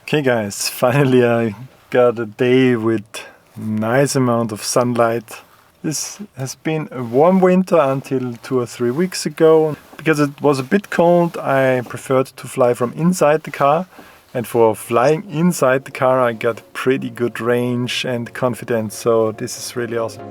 Okay guys, finally I got a day with nice amount of sunlight. This has been a warm winter until 2 or 3 weeks ago. Because it was a bit cold, I preferred to fly from inside the car. And for flying inside the car I got pretty good range and confidence, so this is really awesome.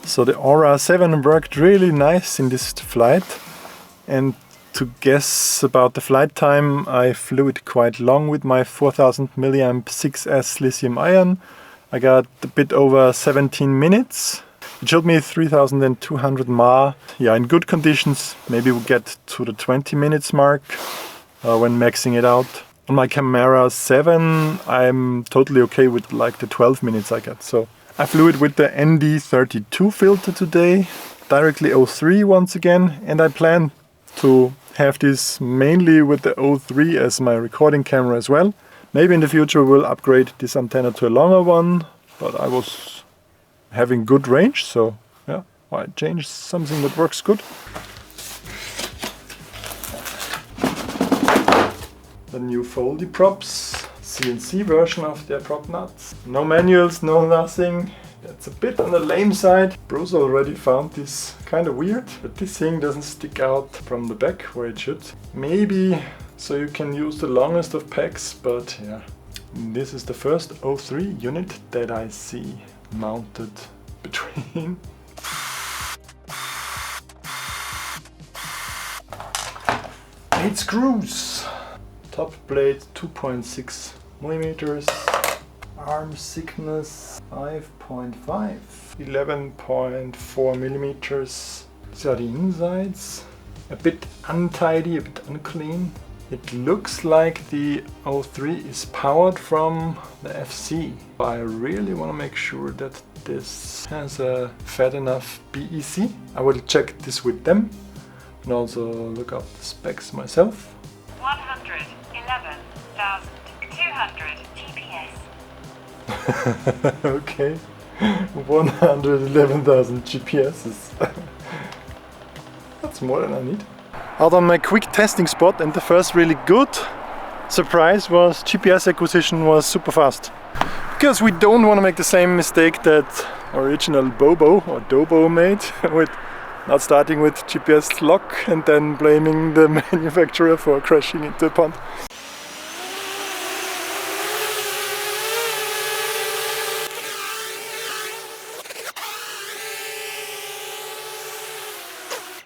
So the Aura 7 worked really nice in this flight, and to guess about the flight time, I flew it quite long with my 4000 mAh 6S lithium ion. I got a bit over 17 minutes. It showed me 3200 mAh. Yeah, in good conditions, maybe we'll get to the 20 minutes mark when maxing it out. On my Chimera 7, I'm totally okay with like the 12 minutes I got. So I flew it with the ND32 filter today, directly 03 once again, and I plan to have this mainly with the 03 as my recording camera as well. Maybe in the future we'll upgrade this antenna to a longer one, but I was having good range, so yeah, why change something that works good? The new foldy props. CNC version of their prop nuts. No manuals, no nothing. That's a bit on the lame side. Bruce already found this kind of weird, but this thing doesn't stick out from the back where it should. Maybe so you can use the longest of packs, but yeah. This is the first 03 unit that I see mounted between 8 screws. Top plate 2.6 millimeters, arm thickness 5.5, 11.4 millimeters. These are the insides. A bit untidy, a bit unclean. It looks like the 03 is powered from the FC. I really want to make sure that this has a fat enough BEC. I will check this with them and also look up the specs myself. 111,200 GPS. Okay, 111,000 GPSs. That's more than I need. Out on my quick testing spot, and the first really good surprise was GPS acquisition was super fast. Because we don't want to make the same mistake that original Bobo or Dobo made with not starting with GPS lock and then blaming the manufacturer for crashing into a pond.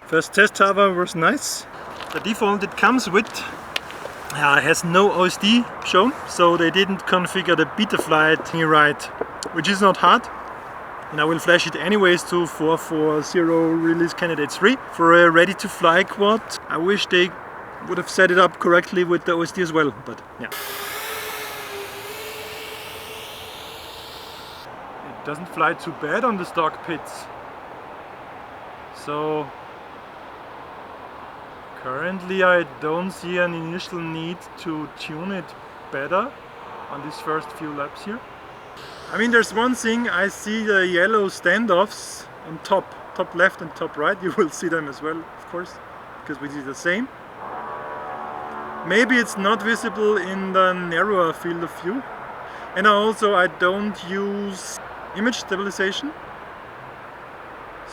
First test tower was nice. The default it comes with has no OSD shown, so they didn't configure the Betaflight right, which is not hard. And I will flash it anyways to 440 release candidate 3 for a ready to fly quad. I wish they would have set it up correctly with the OSD as well, but yeah. It doesn't fly too bad on the stock pits. So currently I don't see an initial need to tune it better on these first few laps here. I mean, there's one thing, I see the yellow standoffs on top left and top right. You will see them as well, of course, because we did the same. Maybe it's not visible in the narrower field of view, And also I don't use image stabilization.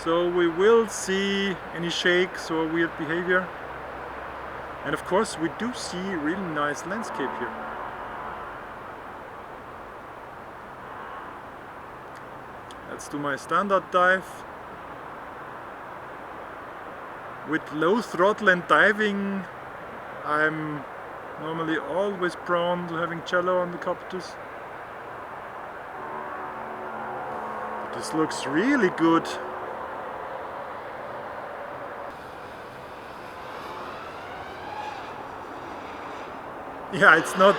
So we will see any shakes or weird behavior. And of course we do see really nice landscape here. Let's do my standard dive. With low throttle and diving, I'm normally always prone to having jello on the copters. But this looks really good. Yeah, it's not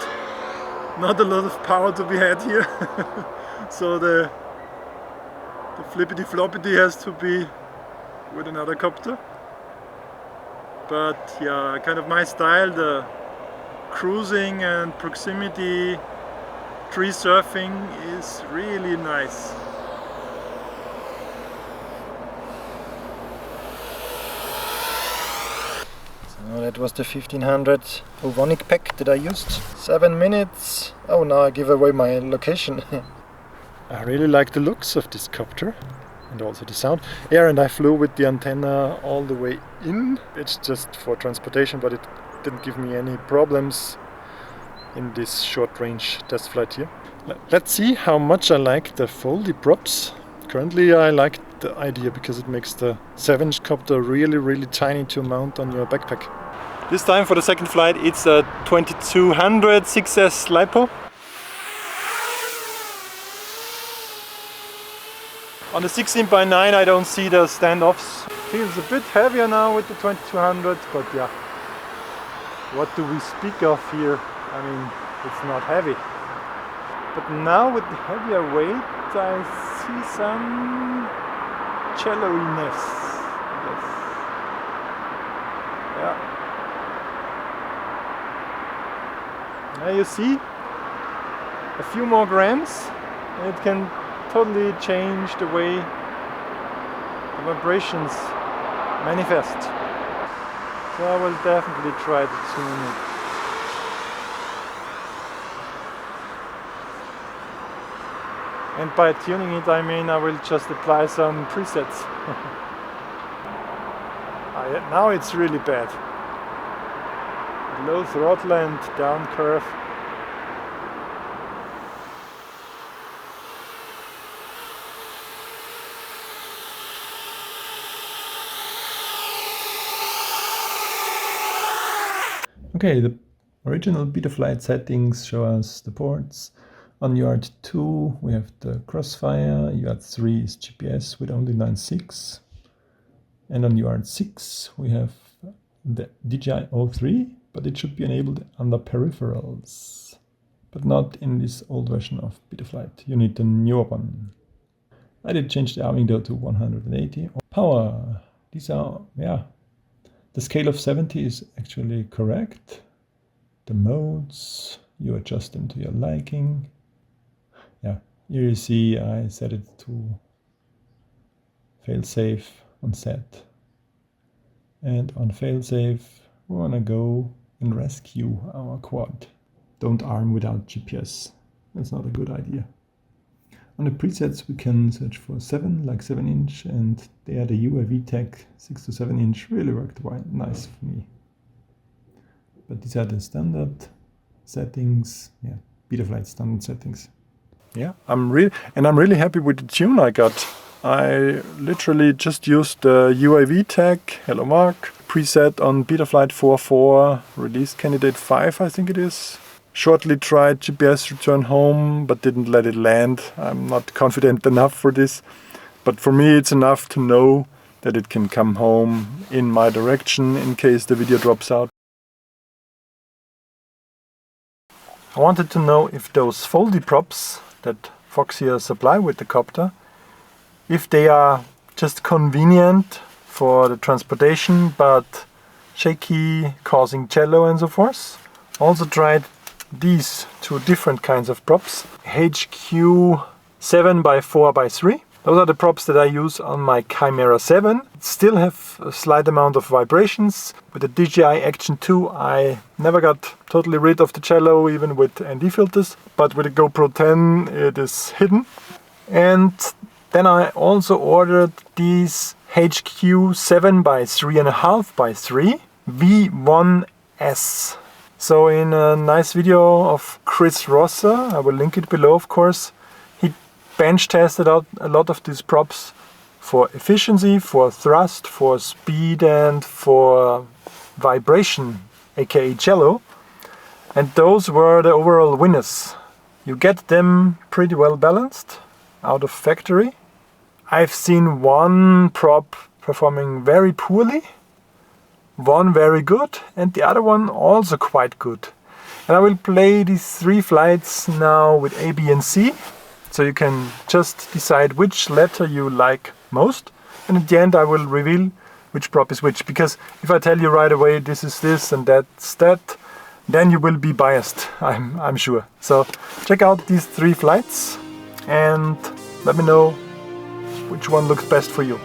a lot of power to be had here. So the flippity floppity has to be with another copter. But yeah, kind of my style, the cruising and proximity tree surfing is really nice. So that was the 1500 Ovonic pack that I used. 7 minutes. Oh, now I give away my location. I really like the looks of this copter and also the sound. Yeah, and I flew with the antenna all the way in. It's just for transportation, but it didn't give me any problems in this short range test flight here. Let's see how much I like the foldy props. Currently I like the idea because it makes the 7-inch copter really tiny to mount on your backpack. This time for the second flight it's a 2200 6S LiPo. On the 16x9 I don't see the standoffs. Feels a bit heavier now with the 2200, but yeah, what do we speak of here? I mean, it's not heavy. But now with the heavier weight I see some cello-iness. Yes. Yeah. Now you see a few more grams and it can totally change the way the vibrations manifest. So I will definitely try to tune it. And by tuning it I mean I will just apply some presets. Now it's really bad. Low throttle and down curve. Okay, the original Betaflight settings show us the ports. On yard 2 we have the Crossfire, yard 3 is GPS with only 9.6, and on yard 6 we have the DJI O3, but it should be enabled under peripherals, but not in this old version of Betaflight. You need the newer one. I did change the arming though to 180. Power, these are, yeah, the scale of 70 is actually correct. The modes, you adjust them to your liking. Yeah, here you see I set it to failsafe on set. And on failsafe, we want to go and rescue our quad. Don't arm without GPS. That's not a good idea. On the presets, we can search for 7, like 7-inch, and there the UAV tag 6 to 7-inch really worked nice for me. But these are the standard settings. Yeah, Betaflight standard settings. Yeah, I'm really happy with the tune I got. I literally just used the UAV tag, hello Mark, preset on Betaflight 4.4, release candidate 5 I think it is. Shortly tried GPS return home, but didn't let it land. I'm not confident enough for this, but for me it's enough to know that it can come home in my direction in case the video drops out. I wanted to know if those foldy props that Foxeer supply with the copter, if they are just convenient for the transportation but shaky, causing jello and so forth. Also tried these two different kinds of props. HQ 7x4x3 Those are the props that I use on my Chimera 7. Still have a slight amount of vibrations. With the DJI Action 2 I never got totally rid of the jello, even with ND filters, but with the GoPro 10 it is hidden. And then I also ordered these HQ 7 by 3.5 by 3 V1S. So in a nice video of Chris Rosser, I will link it below of course, he bench tested out a lot of these props for efficiency, for thrust, for speed and for vibration, aka jello. And those were the overall winners. You get them pretty well balanced out of factory. I've seen one prop performing very poorly, one very good, and the other one also quite good. And I will play these 3 flights now with A, B and C, so you can just decide which letter you like most. And at the end I will reveal which prop is which, because if I tell you right away this is this and that's that, then you will be biased, I'm sure. So check out these 3 flights and let me know which one looks best for you.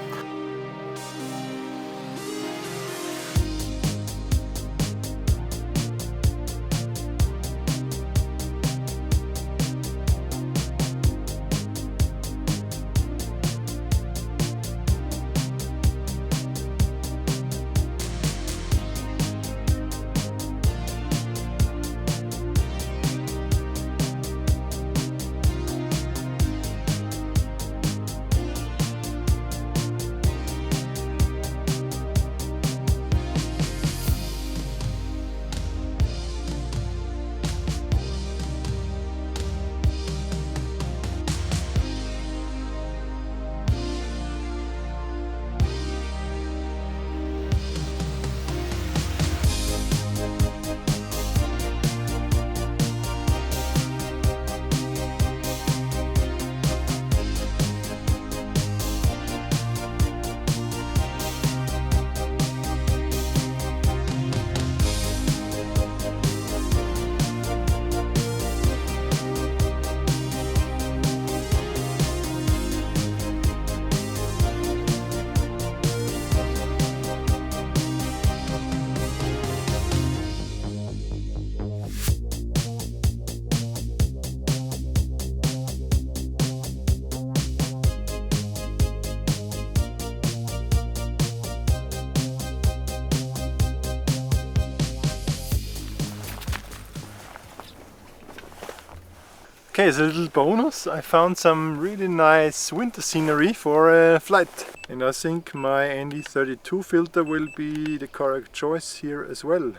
Okay, as a little bonus, I found some really nice winter scenery for a flight. And I think my ND32 filter will be the correct choice here as well.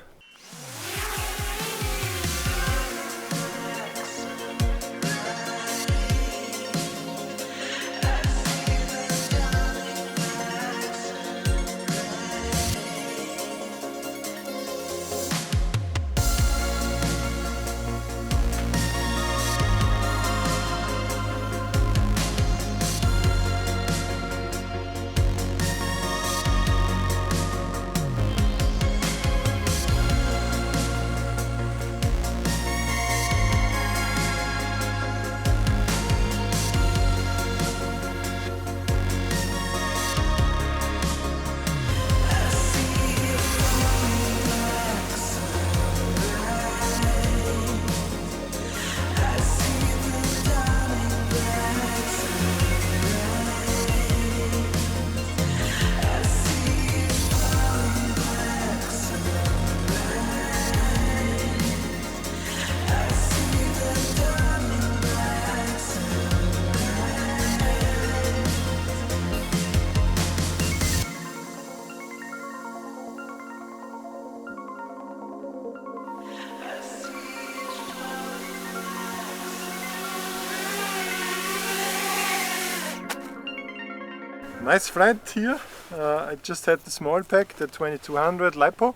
Nice flight here. I just had the small pack, the 2200 LiPo.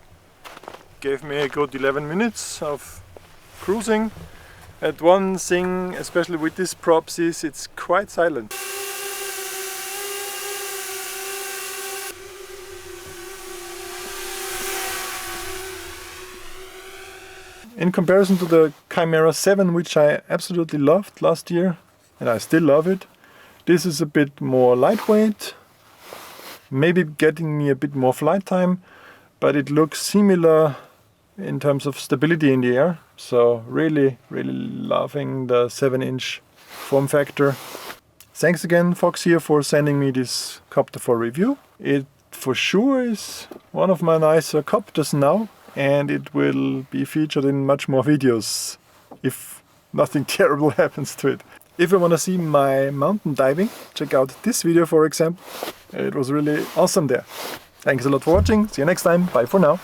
Gave me a good 11 minutes of cruising. And one thing, especially with these props, is it's quite silent. In comparison to the Chimera 7, which I absolutely loved last year, and I still love it, This is a bit more lightweight, maybe getting me a bit more flight time, but it looks similar in terms of stability in the air. So really loving the 7-inch form factor. Thanks again, Foxeer, for sending me this copter for review. It for sure is one of my nicer copters now, and it will be featured in much more videos if nothing terrible happens to it. If you want to see my mountain diving, check out this video, for example. It was really awesome there. Thanks a lot for watching. See you next time. Bye for now.